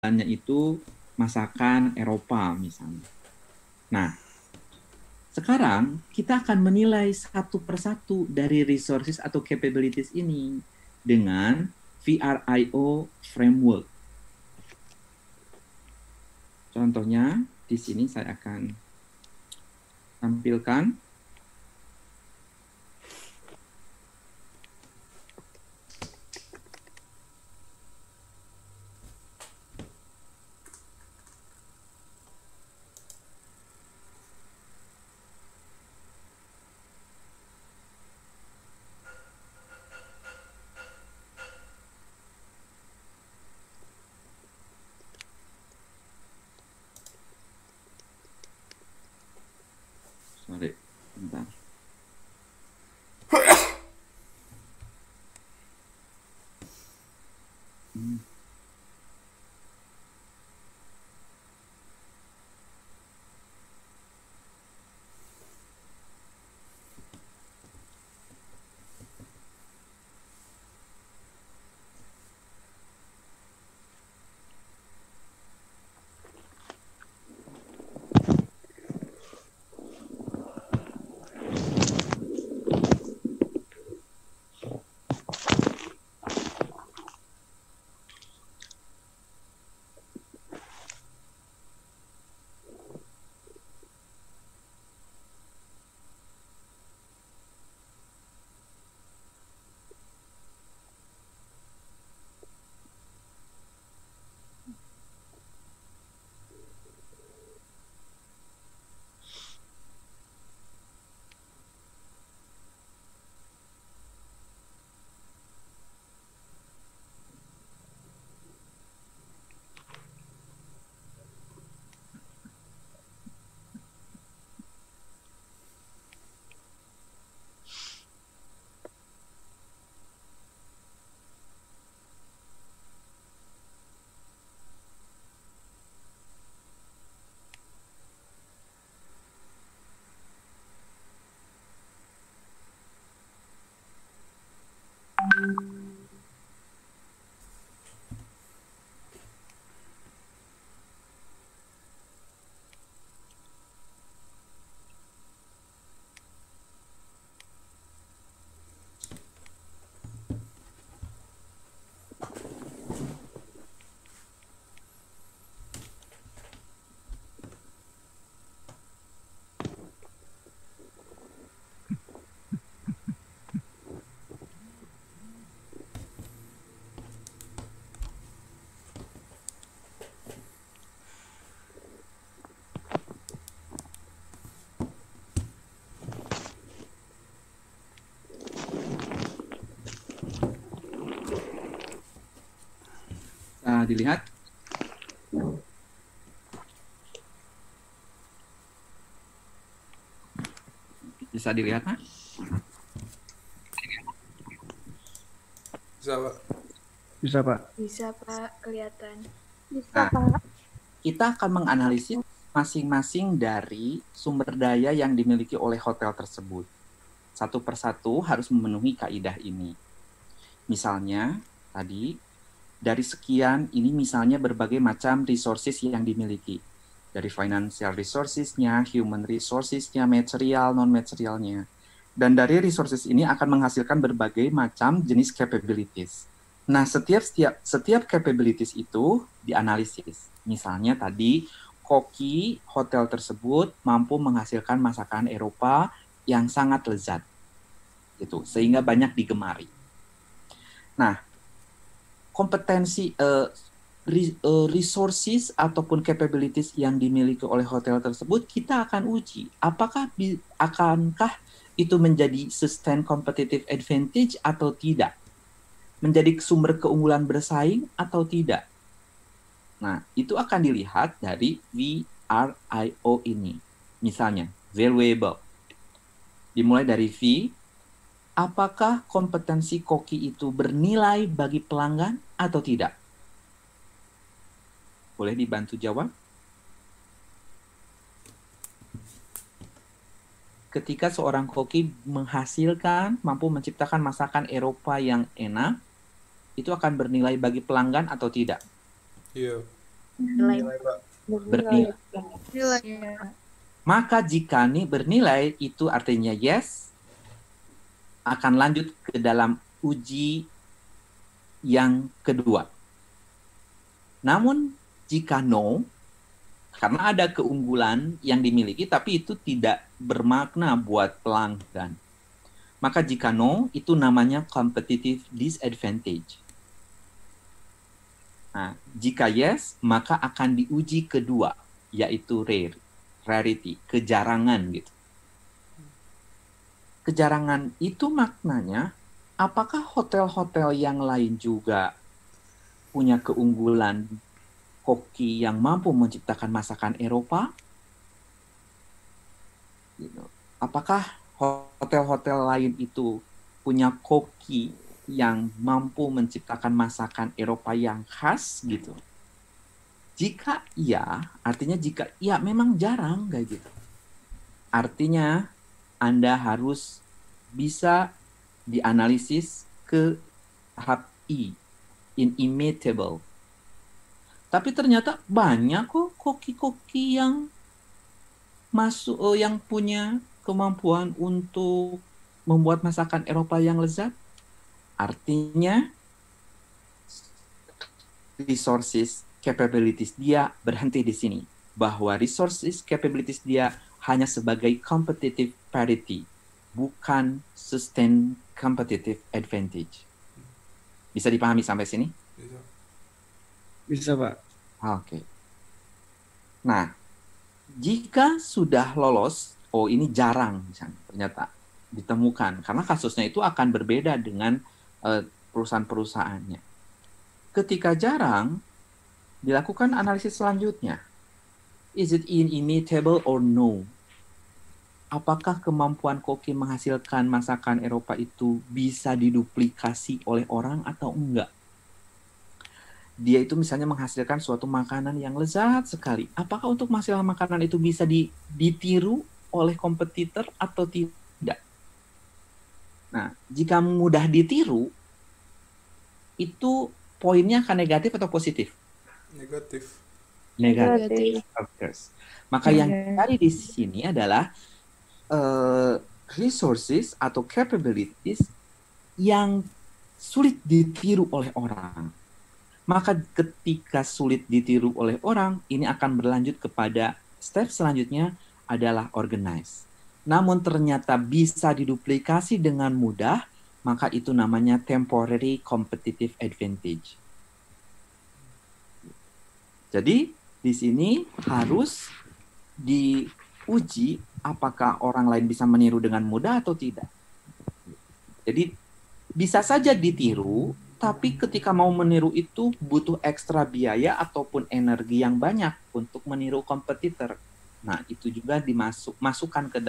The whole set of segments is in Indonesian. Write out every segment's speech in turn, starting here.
Hanya itu masakan Eropa misalnya. Nah, sekarang kita akan menilai satu persatu dari resources atau capabilities ini dengan VRIO framework. Contohnya, di sini saya akan tampilkan. Sorry, bentar. Bisa dilihat? Bisa dilihat, Pak? Bisa, Pak. Bisa, Pak. Bisa, Pak, kelihatan. Bisa, Pak. Kita akan menganalisis masing-masing dari sumber daya yang dimiliki oleh hotel tersebut. Satu persatu harus memenuhi kaidah ini. Misalnya, tadi, dari sekian, ini misalnya berbagai macam resources yang dimiliki. Dari financial resources-nya, human resources-nya, material, non-materialnya. Dan dari resources ini akan menghasilkan berbagai macam jenis capabilities. Nah, setiap capabilities itu dianalisis. Misalnya tadi, koki hotel tersebut mampu menghasilkan masakan Eropa yang sangat lezat. Gitu, sehingga banyak digemari. Nah, kompetensi resources ataupun capabilities yang dimiliki oleh hotel tersebut kita akan uji akankah itu menjadi sustain competitive advantage atau tidak, menjadi sumber keunggulan bersaing atau tidak. Nah, itu akan dilihat dari VRIO ini. Misalnya, valuable. Dimulai dari V, apakah kompetensi koki itu bernilai bagi pelanggan atau tidak? Boleh dibantu jawab? Ketika seorang koki mampu menciptakan masakan Eropa yang enak, itu akan bernilai bagi pelanggan atau tidak? Iya. Nilai. Bernilai. Nilai. Maka jika nih bernilai itu artinya yes, akan lanjut ke dalam uji yang kedua. Namun jika no, karena ada keunggulan yang dimiliki tapi itu tidak bermakna buat pelanggan. Maka jika no, itu namanya competitive disadvantage. Nah, jika yes, maka akan diuji kedua, yaitu rarity, kejarangan gitu. Kejarangan itu maknanya, apakah hotel-hotel yang lain juga punya keunggulan koki yang mampu menciptakan masakan Eropa? Apakah hotel-hotel lain itu punya koki yang mampu menciptakan masakan Eropa yang khas gitu? Jika iya, artinya jika iya memang jarang kayak gitu. Artinya Anda harus bisa dianalisis ke tahap I, inimitable. Tapi ternyata banyak kok koki-koki yang yang punya kemampuan untuk membuat masakan Eropa yang lezat. Artinya resources capabilities dia berhenti di sini, bahwa resources capabilities dia hanya sebagai competitive parity, bukan sustain competitive advantage. Bisa dipahami sampai sini? Bisa, Pak. Oke. Nah, jika sudah lolos, oh ini jarang misalnya ternyata ditemukan, karena kasusnya itu akan berbeda dengan perusahaan-perusahaannya. Ketika jarang, dilakukan analisis selanjutnya. Is it inimitable or no? Apakah kemampuan koki menghasilkan masakan Eropa itu bisa diduplikasi oleh orang atau enggak? Dia itu misalnya menghasilkan suatu makanan yang lezat sekali. Apakah untuk menghasilkan makanan itu bisa ditiru oleh kompetitor atau tidak? Nah, jika mudah ditiru, itu poinnya akan negatif atau positif? Negatif. Negatif. Of course. Maka yang dicari di sini adalah resources atau capabilities yang sulit ditiru oleh orang. Maka ketika sulit ditiru oleh orang, ini akan berlanjut kepada step selanjutnya adalah organize. Namun ternyata bisa diduplikasi dengan mudah, maka itu namanya temporary competitive advantage. Jadi di sini harus diuji apakah orang lain bisa meniru dengan mudah atau tidak. Jadi bisa saja ditiru, tapi ketika mau meniru itu butuh ekstra biaya ataupun energi yang banyak untuk meniru kompetitor. Nah, itu juga masukkan ke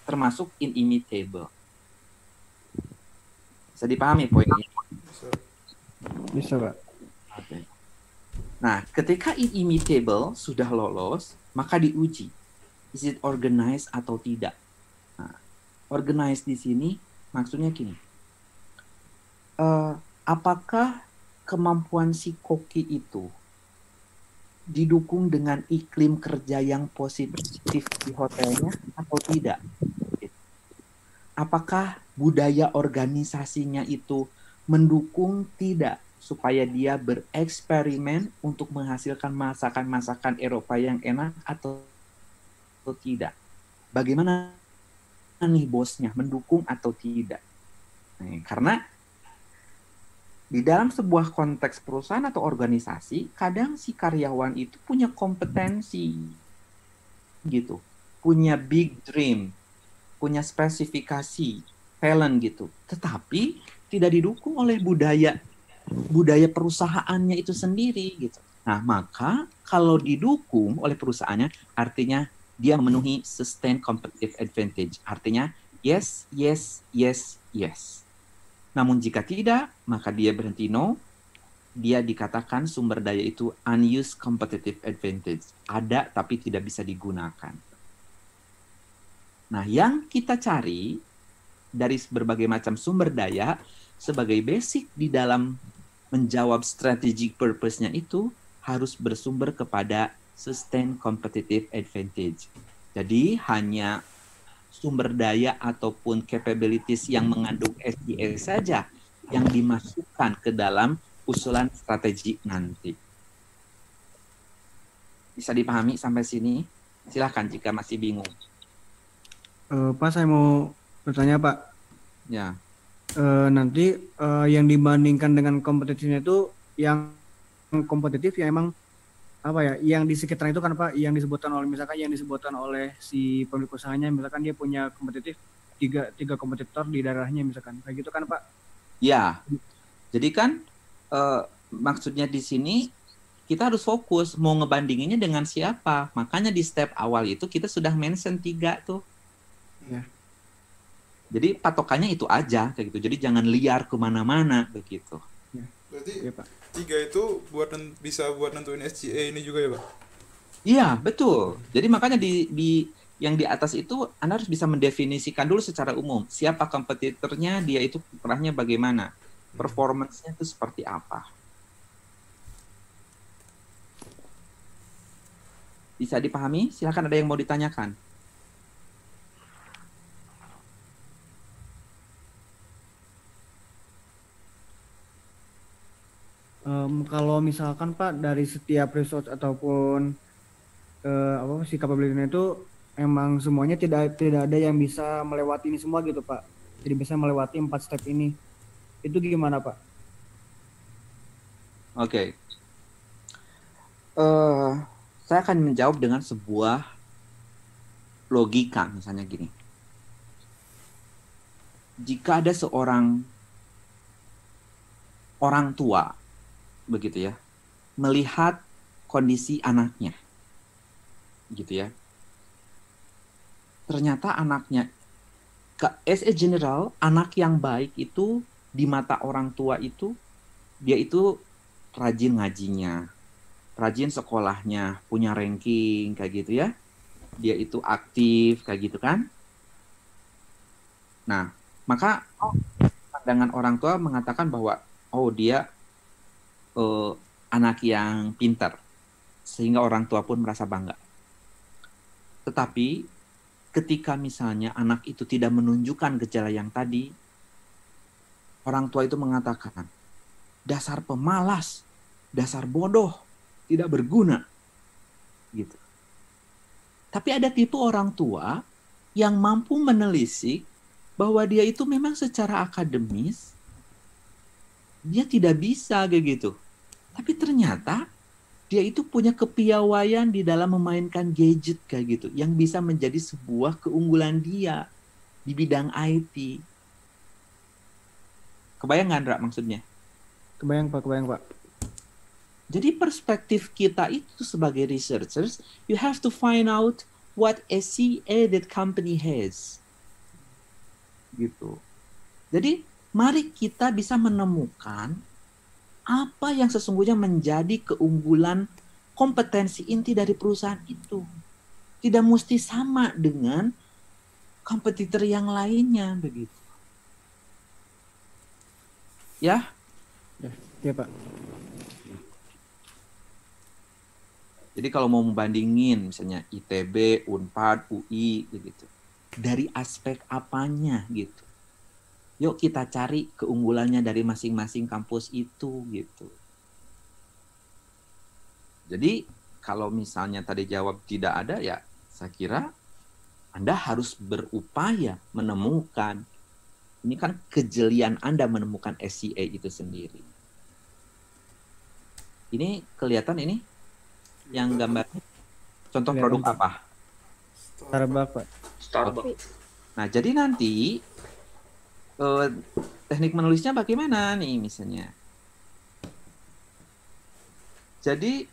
termasuk inimitable. Bisa dipahami poinnya? Bisa, Pak. Oke. Nah, ketika inimitable sudah lolos, maka diuji. Is it organized atau tidak? Nah, organized di sini maksudnya gini. Apakah kemampuan si koki itu didukung dengan iklim kerja yang positif di hotelnya atau tidak? Apakah budaya organisasinya itu mendukung tidak supaya dia bereksperimen untuk menghasilkan masakan-masakan Eropa yang enak atau tidak? Bagaimana nih bosnya, mendukung atau tidak? Nah, karena di dalam sebuah konteks perusahaan atau organisasi, kadang si karyawan itu punya kompetensi, gitu, punya big dream, punya spesifikasi, talent gitu, tetapi tidak didukung oleh budaya perusahaannya itu sendiri, gitu. Nah, maka kalau didukung oleh perusahaannya, artinya dia memenuhi sustain competitive advantage, artinya yes, yes, yes, yes. Namun jika tidak, maka dia berhenti no. Dia dikatakan sumber daya itu unused competitive advantage. Ada tapi tidak bisa digunakan. Nah, yang kita cari dari berbagai macam sumber daya sebagai basic di dalam menjawab strategic purpose-nya itu harus bersumber kepada sustained competitive advantage. Jadi hanya sumber daya ataupun capabilities yang mengandung SDA saja yang dimasukkan ke dalam usulan strategi nanti. Bisa dipahami sampai sini? Silahkan jika masih bingung. Pak, saya mau bertanya, Pak. Ya. Nanti yang dibandingkan dengan kompetitifnya itu yang kompetitif ya emang apa ya? Yang di sekitar itu kan Pak, yang disebutkan oleh misalkan yang disebutkan oleh si pemilik usahanya, misalkan dia punya kompetitif tiga kompetitor di daerahnya misalkan, kayak gitu kan Pak? Ya. Jadi kan maksudnya di sini kita harus fokus mau ngebandinginnya dengan siapa. Makanya di step awal itu kita sudah mention 3 tuh. Ya. Jadi patokannya itu aja kayak gitu. Jadi jangan liar kemana-mana begitu. Ya. Berarti Ya, Pak. 3 itu bisa buat nentuin SGA ini juga ya Pak? Iya betul. Jadi makanya di yang di atas itu Anda harus bisa mendefinisikan dulu secara umum siapa kompetitornya, dia itu kiprahnya bagaimana, performance-nya itu seperti apa. Bisa dipahami? Silakan, ada yang mau ditanyakan. Kalau misalkan Pak dari setiap resource ataupun apa si capability itu emang semuanya tidak ada yang bisa melewati ini semua gitu Pak. Jadi bisa melewati 4 step ini. Itu gimana Pak? Oke. Saya akan menjawab dengan sebuah logika, misalnya gini. Jika ada seorang orang tua, begitu ya, melihat kondisi anaknya, gitu ya. Ternyata anaknya, as a general, anak yang baik itu di mata orang tua itu, dia itu rajin ngajinya, rajin sekolahnya, punya ranking kayak gitu ya. Dia itu aktif kayak gitu kan. Nah, maka pandangan orang tua mengatakan bahwa oh dia anak yang pintar, sehingga orang tua pun merasa bangga. Tetapi ketika misalnya anak itu tidak menunjukkan gejala yang tadi, orang tua itu mengatakan dasar pemalas, dasar bodoh, tidak berguna, gitu. Tapi ada tipe orang tua yang mampu menelisik bahwa dia itu memang secara akademis dia tidak bisa kayak gitu. Tapi ternyata dia itu punya kepiawaian di dalam memainkan gadget kayak gitu yang bisa menjadi sebuah keunggulan dia di bidang IT. Kebayang nggak, Andra, maksudnya? Kebayang Pak. Jadi perspektif kita itu sebagai researchers, you have to find out what SCA that company has. Gitu. Jadi mari kita bisa menemukan apa yang sesungguhnya menjadi keunggulan kompetensi inti dari perusahaan itu. Tidak mesti sama dengan kompetitor yang lainnya begitu. Ya? Ya Pak. Jadi kalau mau membandingin misalnya ITB, Unpad, UI begitu. Dari aspek apanya gitu. Yuk kita cari keunggulannya dari masing-masing kampus itu gitu. Jadi kalau misalnya tadi jawab tidak ada, ya saya kira Anda harus berupaya menemukan. Ini kan kejelian Anda menemukan SCA itu sendiri. Ini kelihatan ini? Yang gambarnya contoh Kelihatan, produk Pak. apa? Starbucks Pak. Starbucks. Nah, jadi nanti teknik menulisnya bagaimana nih misalnya? Jadi